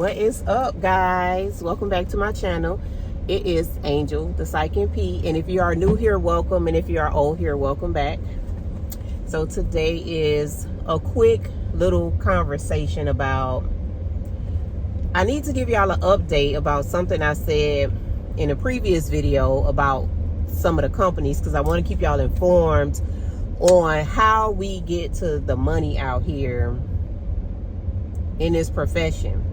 What is up, guys? Welcome back to my channel. It is Angel, the Psych NP, and if you are new here, welcome, and if you are old here, welcome back. So today is a quick little conversation about, I need to give y'all an update about something I said in a previous video about some of the companies, because I want to keep y'all informed on how we get to the money out here in this profession.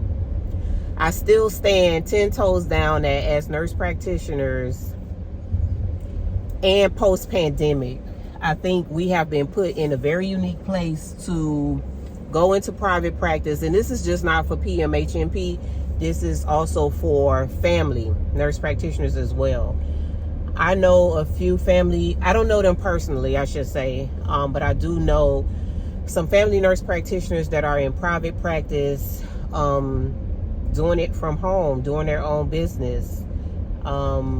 I still stand 10 toes down that as nurse practitioners and post-pandemic, I think we have been put in a very unique place to go into private practice. And this is just not for pmhnp. This is also for family nurse practitioners as well. I know a few family, I don't know them personally, I should say, but I do know some family nurse practitioners that are in private practice, doing it from home, doing their own business. I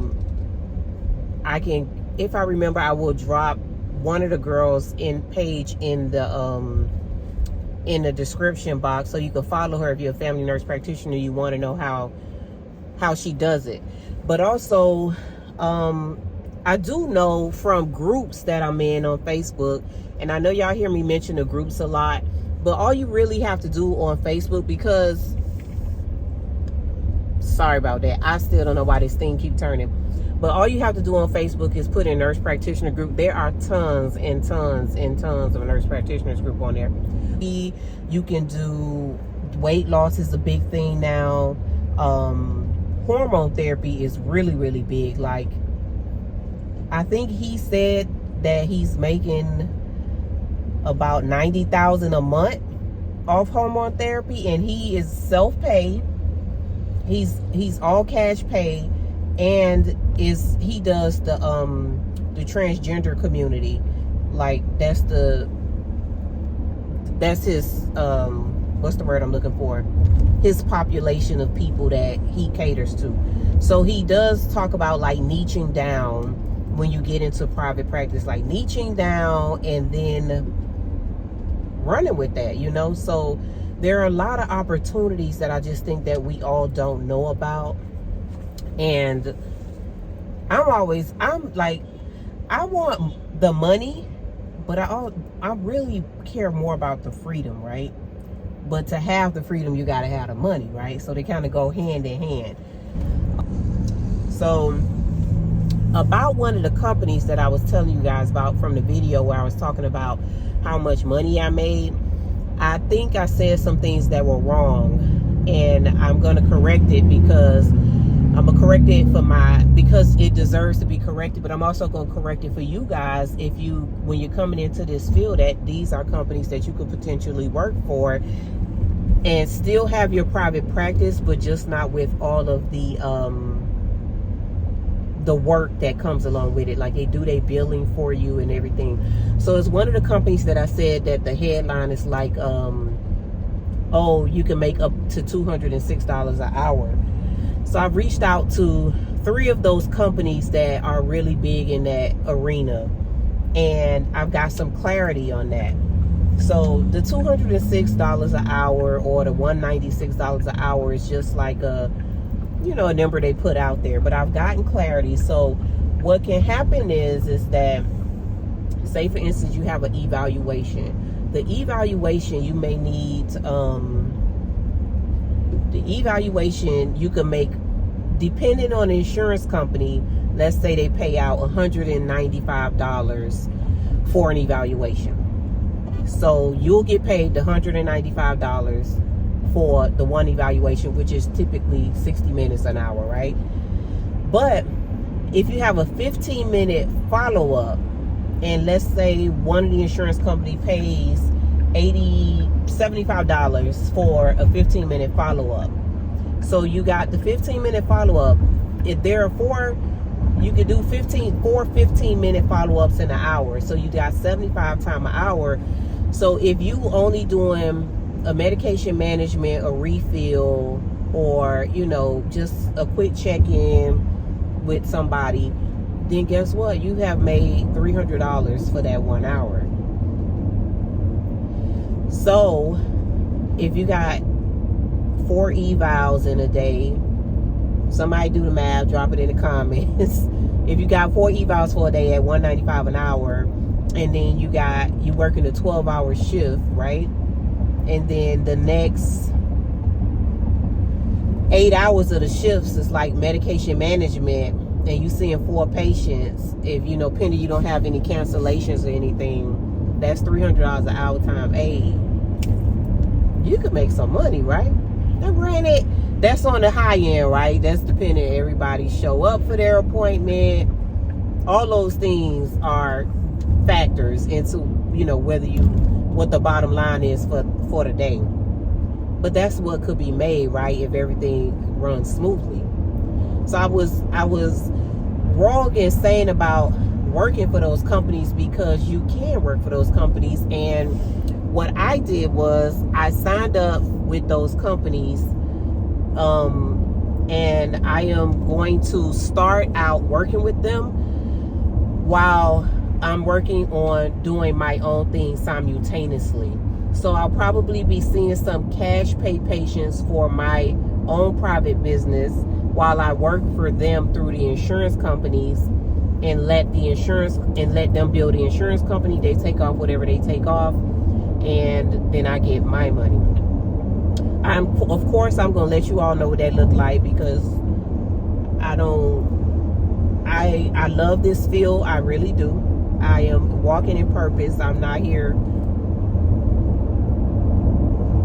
can, if I remember, I will drop one of the girls in page in the description box, so you can follow her if you're a family nurse practitioner. You want to know how she does it. But also, I do know from groups that I'm in on Facebook, and I know y'all hear me mention the groups a lot, but all you really have to do on Facebook, because sorry about that, I still don't know why this thing keep turning, but all you have to do on Facebook is put in nurse practitioner group. There are tons and tons and tons of nurse practitioners group on there. You can do weight loss is a big thing now. Hormone therapy is really, really big. Like, I think he said that he's making about $90,000 a month off hormone therapy, and he is self-paid. He's all cash pay, and he does the transgender community. Like, that's his what's the word I'm looking for? His population of people that he caters to. So he does talk about like niching down when you get into private practice, like niching down and then running with that, you know. So there are a lot of opportunities that I just think that we all don't know about. And I'm like, I want the money, but I really care more about the freedom, right? But to have the freedom, you got to have the money, right? So they kind of go hand in hand. So about one of the companies that I was telling you guys about from the video where I was talking about how much money I made, I think I said some things that were wrong, and I'm going to correct it, because I'm going to correct it because it deserves to be corrected, but I'm also going to correct it for you guys when you're coming into this field, that these are companies that you could potentially work for and still have your private practice, but just not with all of the work that comes along with it. Like, they do their billing for you and everything. So it's one of the companies that I said that the headline is like, oh, you can make up to $206 an hour. So I've reached out to 3 of those companies that are really big in that arena, and I've got some clarity on that. So the $206 an hour or the $196 an hour is just like a number they put out there, but I've gotten clarity. So what can happen is that, say for instance, you have an evaluation. The evaluation, you may need, you can make, depending on the insurance company, let's say they pay out $195 for an evaluation. So you'll get paid the $195 for the one evaluation, which is typically 60 minutes an hour, right? But if you have a 15-minute follow-up, and let's say one of the insurance company pays $75 for a 15-minute follow-up. So you got the 15-minute follow-up. If there are 4, you could do 4 15-minute follow-ups in an hour. So you got 75 times an hour. So if you only doing a medication management, a refill, or just a quick check-in with somebody, then guess what? You have made $300 for that 1 hour. So if you got 4 evals in a day. Somebody do the math, drop it in the comments. If you got 4 evals for a day at $195 an hour, and then you working a 12-hour shift, right? And then the next 8 hours of the shifts is like medication management, and you seeing 4 patients. If pending you don't have any cancellations or anything, that's $300 an hour times 8. You could make some money, right? Now granted, that's on the high end, right? That's depending. Everybody show up for their appointment. All those things are factors into what the bottom line is for the day. But that's what could be made, right, if everything runs smoothly. So I was wrong in saying about working for those companies, because you can work for those companies. And what I did was I signed up with those companies, and I am going to start out working with them while I'm working on doing my own thing simultaneously. So I'll probably be seeing some cash pay patients for my own private business while I work for them through the insurance companies, and let them build the insurance company. They take off whatever they take off, and then I get my money. Of course I'm gonna let you all know what that look like, because I love this field. I really do. I am walking in purpose. I'm not here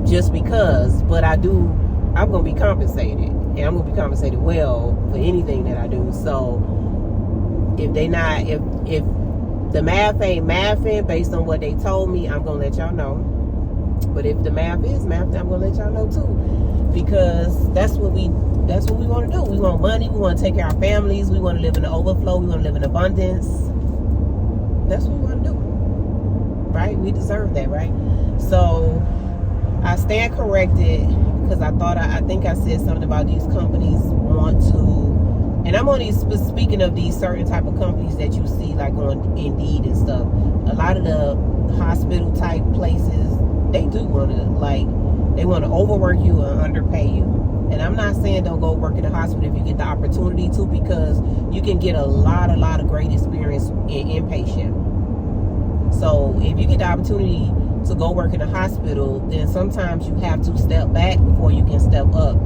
just because, but I'm gonna be compensated, and I'm gonna be compensated well for anything that I do. So if the math ain't mathing based on what they told me, I'm gonna let y'all know. But if the math is math, I'm gonna let y'all know too, because that's what we want to do. We want money. We want to take care of our families. We want to live in the overflow. We want to live in abundance. That's what we want to do, right? We deserve that, right? So I stand corrected, because I think I said something about these companies want to, and I'm only speaking of these certain type of companies that you see like on Indeed and stuff. A lot of the hospital type places, they do want to overwork you and underpay you. And I'm not saying don't go work in the hospital if you get the opportunity to, because you can get a lot of great experience in inpatient. So if you get the opportunity to go work in a hospital, then sometimes you have to step back before you can step up,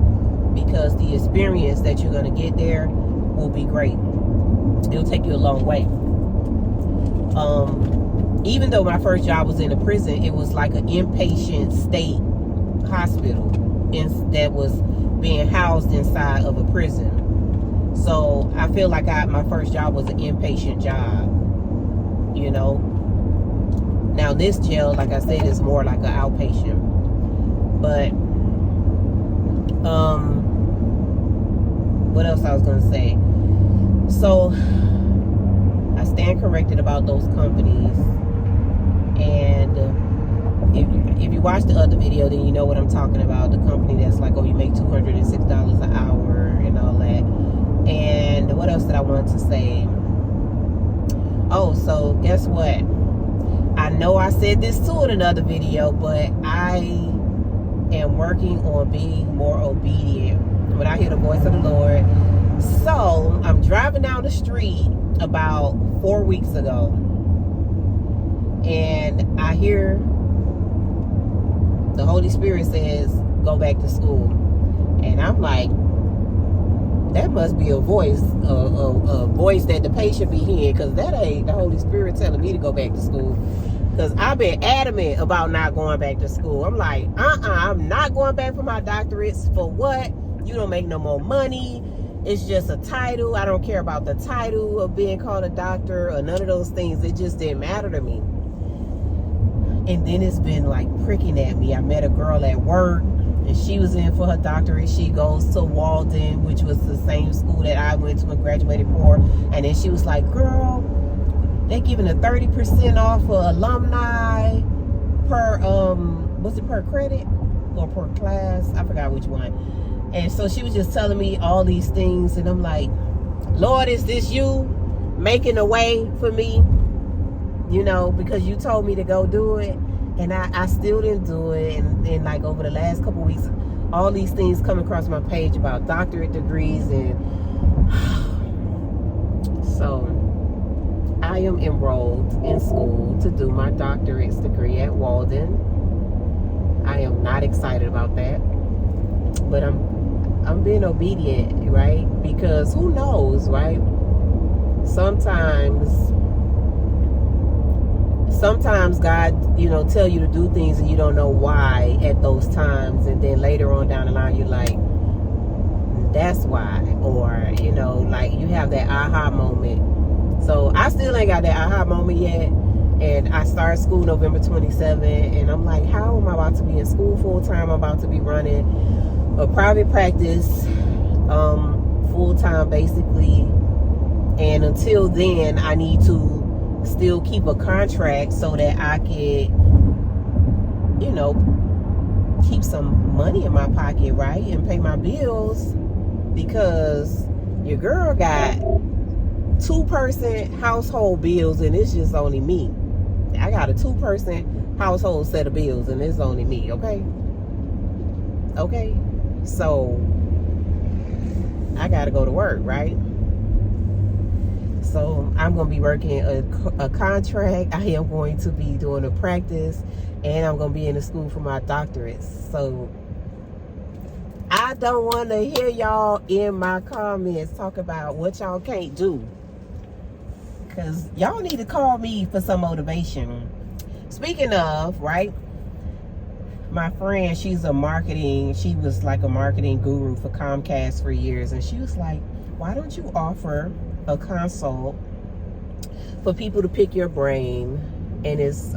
because the experience that you're going to get there will be great. It'll take you a long way. Even though my first job was in a prison, it was like an inpatient state hospital that was being housed inside of a prison. So I feel like my first job was an inpatient job, Now this jail, like I said, is more like an outpatient. But what else I was gonna say? So I stand corrected about those companies. And if you watch the other video, then you know what I'm talking about. The company that's like, oh, you make $206 an hour and all that. And what else did I want to say? Oh, so guess what? I know I said this too in another video, but I am working on being more obedient when I hear the voice of the Lord. So I'm driving down the street about 4 weeks ago, and I hear the Holy Spirit says, go back to school. And I'm like, that must be a voice that the patient be hearing, because that ain't the Holy Spirit telling me to go back to school. Because I've been adamant about not going back to school. I'm like, I'm not going back for my doctorates. For what? You don't make no more money. It's just a title. I don't care about the title of being called a doctor or none of those things. It just didn't matter to me. And then it's been like pricking at me. I met a girl at work, and she was in for her doctorate. She goes to Walden, which was the same school that I went to and graduated for. And then she was like, girl, they giving a 30% off for alumni per, was it per credit or per class? I forgot which one. And so she was just telling me all these things, and I'm like, Lord, is this you making a way for me? Because you told me to go do it, and I still didn't do it. And like over the last couple weeks, all these things come across my page about doctorate degrees, and so I am enrolled in school to do my doctorate degree at Walden. I am not excited about that, but I'm being obedient, right? Because who knows, right? Sometimes God, tell you to do things and you don't know why at those times, and then later on down the line you're like, that's why. Or like you have that aha moment. So I still ain't got that aha moment yet, and I start school November 27th, and I'm like, how am I about to be in school full-time? I'm about to be running a private practice full-time basically, and until then I need to still keep a contract so that I can keep some money in my pocket, right, and pay my bills, because your girl got 2-person household bills, and it's just only me. I got a 2-person household set of bills, and it's only me. Okay, so I gotta go to work, right? So I'm going to be working a contract. I am going to be doing a practice, and I'm going to be in the school for my doctorate. So I don't want to hear y'all in my comments talk about what y'all can't do, because y'all need to call me for some motivation. Speaking of, right, my friend, she was like a marketing guru for Comcast for years, and she was like, why don't you offer a consult for people to pick your brain? And it's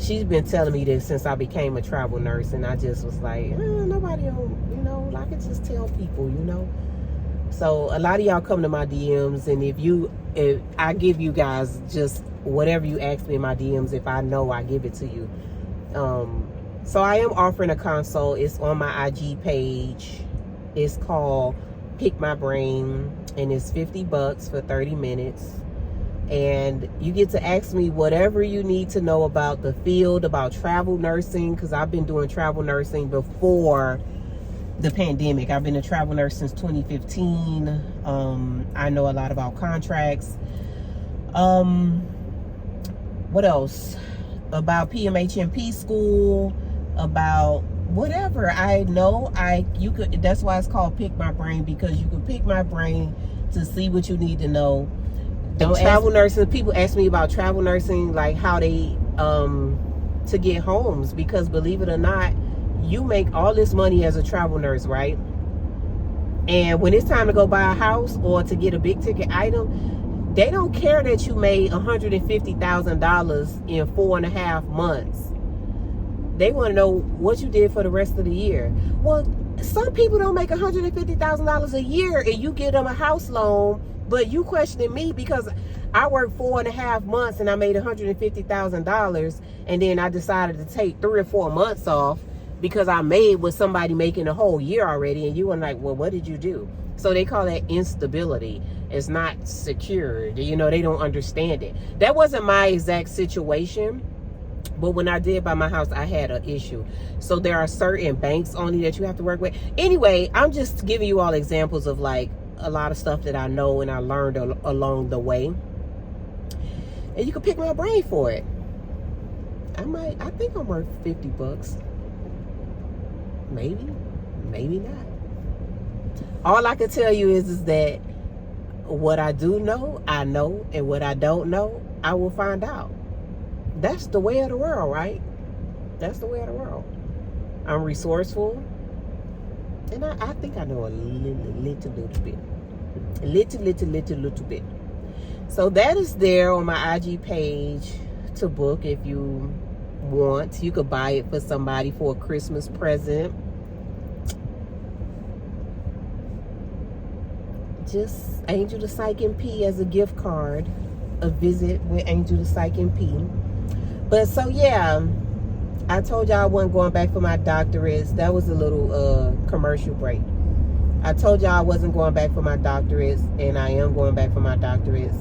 she's been telling me this since I became a travel nurse, and I just was like, nobody I can just tell people, So a lot of y'all come to my DMs, and if I give you guys just whatever you ask me in my DMs, if I know, I give it to you. So I am offering a consult. It's on my IG page. It's called Pick My Brain, and it's $50 for 30 minutes. And you get to ask me whatever you need to know about the field, about travel nursing, because I've been doing travel nursing before the pandemic. I've been a travel nurse since 2015. I know a lot about contracts. What else? About pmhnp school, about whatever I know. That's why it's called Pick My Brain, because you can pick my brain to see what you need to know. Travel nursing, people ask me about travel nursing, like how they to get homes, because believe it or not, you make all this money as a travel nurse, right? And when it's time to go buy a house or to get a big ticket item, they don't care that you made $150,000 in 4.5 months. They want to know what you did for the rest of the year. Well, some people don't make $150,000 a year, and you give them a house loan, but you questioning me because I worked 4.5 months and I made $150,000, and then I decided to take 3 or 4 months off because I made what somebody making a whole year already, and you were like, well, what did you do? So they call that instability. It's not secure. They don't understand it. That wasn't my exact situation, but when I did buy my house, I had an issue. So there are certain banks only that you have to work with. Anyway, I'm just giving you all examples of like a lot of stuff that I know and I learned along the way. And you can pick my brain for it. I think I'm worth $50. Maybe not. All I can tell you is that what I do know, I know, and what I don't know, I will find out. That's the way of the world, right? That's the way of the world. I'm resourceful, and I think I know a little bit. A little bit. So that is there on my IG page to book if you want. You could buy it for somebody for a Christmas present. Just Angel the Psych NP as a gift card, a visit with Angel the Psych NP. But so yeah, I told y'all I wasn't going back for my doctorates. That was a little commercial break. I told y'all I wasn't going back for my doctorates, and I am going back for my doctorates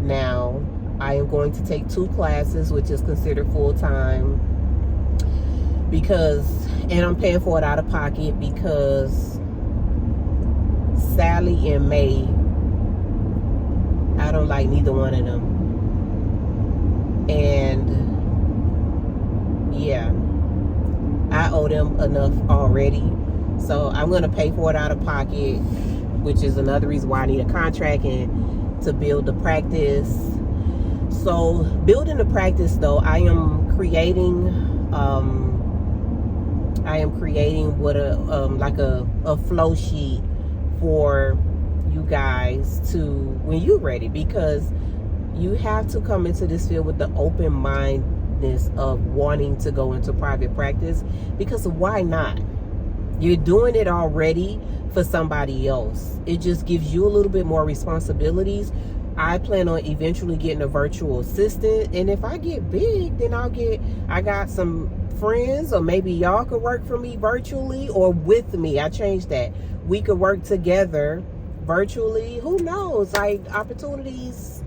now. I am going to take 2 classes, which is considered full-time. and I'm paying for it out of pocket because Sally and May, I don't like neither one of them. And yeah, I owe them enough already. So I'm going to pay for it out of pocket, which is another reason why I need a contract and to build the practice. So building the practice though, I am creating what a flow sheet for you guys to when you're ready, because you have to come into this field with the open mindedness of wanting to go into private practice, because why not? You're doing it already for somebody else. It just gives you a little bit more responsibilities. I plan on eventually getting a virtual assistant, and if I get big, then I got some friends, or maybe y'all could work for me virtually or with me. I changed that. We could work together virtually. Who knows? Like, opportunities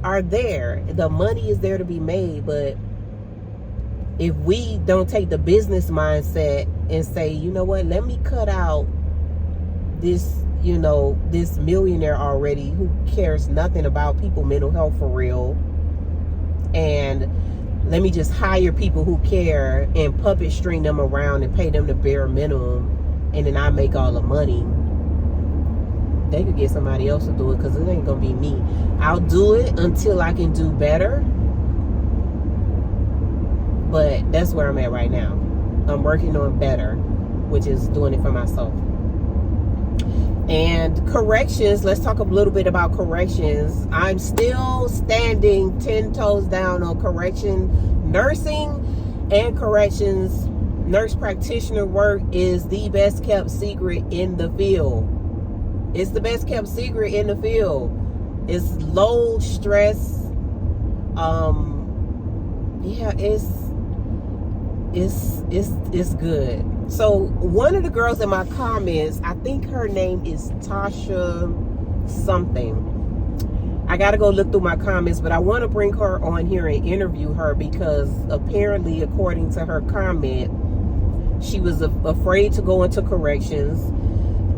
are there. The money is there to be made, but if we don't take the business mindset and say, you know what, let me cut out this, this millionaire already who cares nothing about people mental health for real, and let me just hire people who care and puppet string them around and pay them the bare minimum, and then I make all the money. They could get somebody else to do it, because it ain't gonna be me. I'll do it until I can do better, but that's where I'm at right now. I'm working on better, which is doing it for myself. And corrections, let's talk a little bit about corrections. I'm still standing 10 toes down on correction. Nursing and corrections, nurse practitioner work is the best kept secret in the field. It's the best kept secret in the field. It's low stress. Yeah, it's good. So one of the girls in my comments, I think her name is Tasha something. I got to go look through my comments, but I want to bring her on here and interview her, because apparently, according to her comment, she was afraid to go into corrections,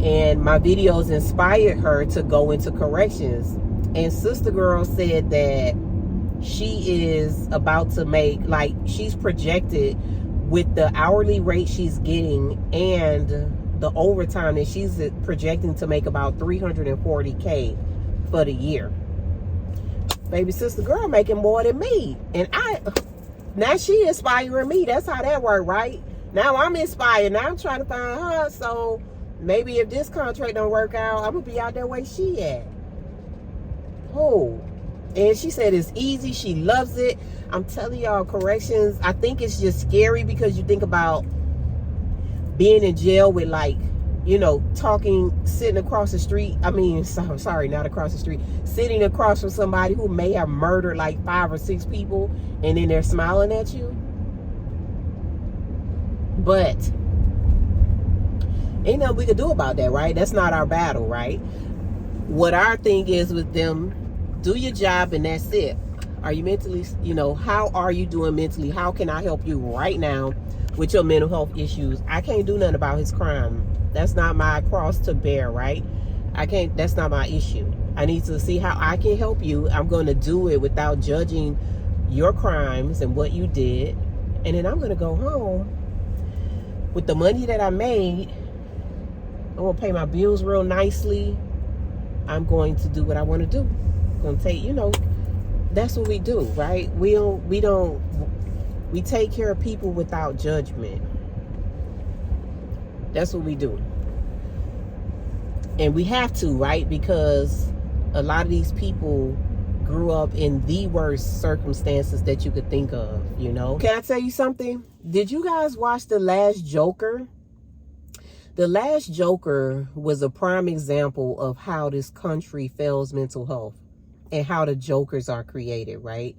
and my videos inspired her to go into corrections. And Sister Girl said that she is about to make, like, she's projected with the hourly rate she's getting and the overtime that she's projecting to make about $340K for the year. Baby Sister Girl making more than me, and now she inspiring me. That's how that work, right? Now I'm inspired. Now I'm trying to find her. So maybe if this contract don't work out, I'm gonna be out there where she at. Oh, and she said it's easy. She loves it. I'm telling y'all, corrections, I think it's just scary, because you think about being in jail with, like, sitting across the street. I mean, sorry, not across the street. Sitting across from somebody who may have murdered like 5 or 6 people, and then they're smiling at you. But ain't nothing we can do about that, right? That's not our battle, right? What our thing is with them, do your job and that's it. Are you mentally, how are you doing mentally? How can I help you right now with your mental health issues? I can't do nothing about his crime. That's not my cross to bear, right? That's not my issue. I need to see how I can help you. I'm going to do it without judging your crimes and what you did. And then I'm going to go home with the money that I made. I'm going to pay my bills real nicely. I'm going to do what I want to do. I'm going to take, that's what we do, right? We take care of people without judgment. That's what we do. And we have to, right? Because a lot of these people grew up in the worst circumstances that you could think of, Can I tell you something? Did you guys watch The Last Joker? The Last Joker was a prime example of how this country fails mental health and how the jokers are created, right?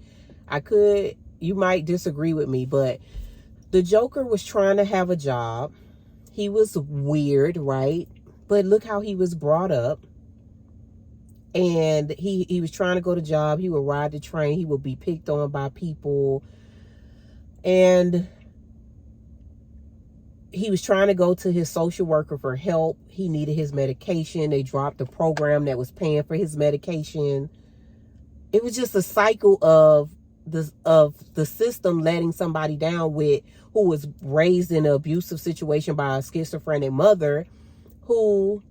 You might disagree with me, but the Joker was trying to have a job. He was weird, right? But look how he was brought up. And he was trying to go to job. He would ride the train. He would be picked on by people. And he was trying to go to his social worker for help. He needed his medication. They dropped the program that was paying for his medication. It was just a cycle of the system letting somebody down who was raised in an abusive situation by a schizophrenic mother who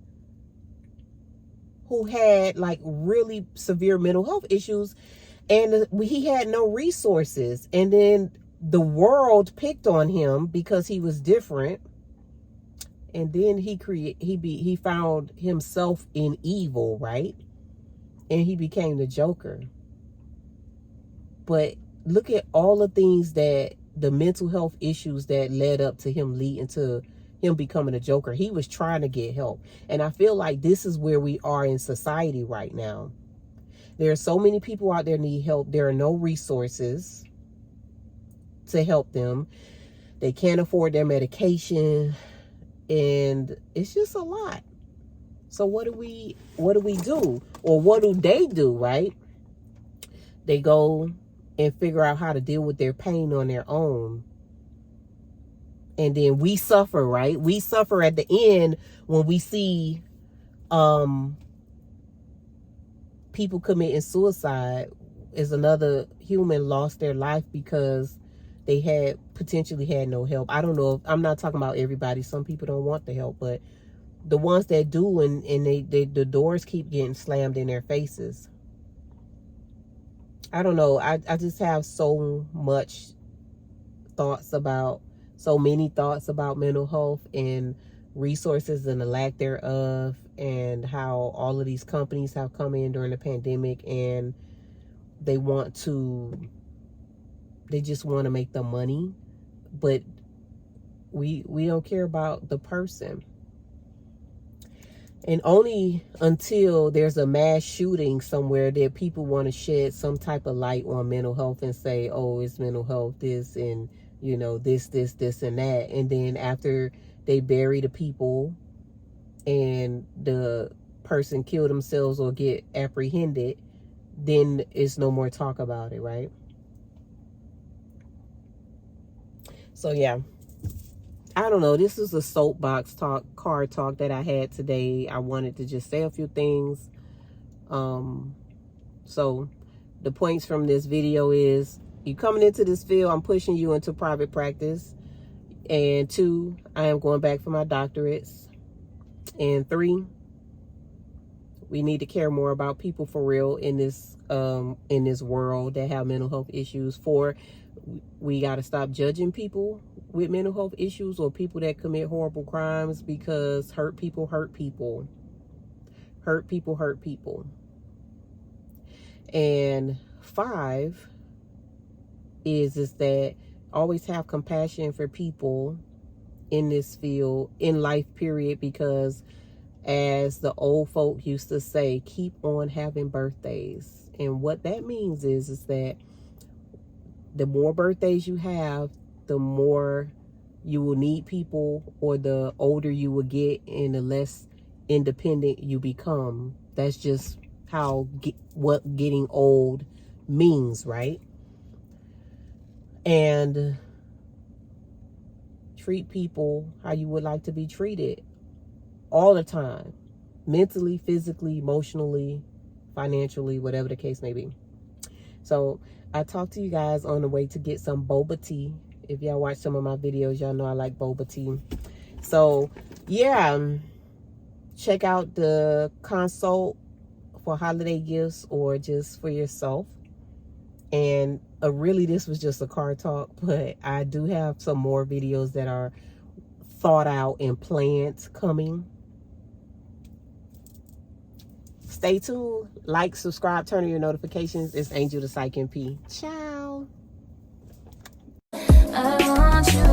had like really severe mental health issues, and he had no resources. And then the world picked on him because he was different. And then he found himself in evil, right? And he became the Joker. But look at all the things that the mental health issues that led up to him leading to him becoming a Joker. He was trying to get help. And I feel like this is where we are in society right now. There are so many people out there need help. There are no resources to help them. They can't afford their medication. And it's just a lot. So what do we do? Or what do they do, right? They go and figure out how to deal with their pain on their own. And then we suffer, right? We suffer at the end when we see people committing suicide. As another human lost their life because they potentially had no help. I don't know. I'm not talking about everybody. Some people don't want the help, but the ones that do, and the doors keep getting slammed in their faces. I don't know. I just have so many thoughts about mental health and resources and the lack thereof, and how all of these companies have come in during the pandemic and they just want to make the money, but we don't care about the person. And only until there's a mass shooting somewhere that people want to shed some type of light on mental health and say, oh, it's mental health, this, and, you know, this, and that. And then after they bury the people and the person kill themselves or get apprehended, then it's no more talk about it, right? So, yeah. I don't know. This is a soapbox card talk that I had today. I wanted to just say a few things. So the points from this video is, you coming into this field, I'm pushing you into private practice. And 2, I am going back for my doctorates. And 3, we need to care more about people for real in this world that have mental health issues. 4, we got to stop judging people with mental health issues or people that commit horrible crimes, because hurt people hurt people. Hurt people hurt people. And 5 is that always have compassion for people in this field, in life, period, because as the old folk used to say, keep on having birthdays. And what that means is that the more birthdays you have, the more you will need people, or the older you will get and the less independent you become. That's just how what getting old means, right? And treat people how you would like to be treated all the time, mentally, physically, emotionally, financially, whatever the case may be. So I talked to you guys on the way to get some BOBA Tea. If y'all watch some of my videos, y'all know I like BOBA Tea. So yeah, check out the consult for holiday gifts or just for yourself. And really, this was just a card talk, but I do have some more videos that are thought out and planned coming. Stay tuned. Like, subscribe, turn on your notifications. It's Angel the Psych NP. Ciao. I want you.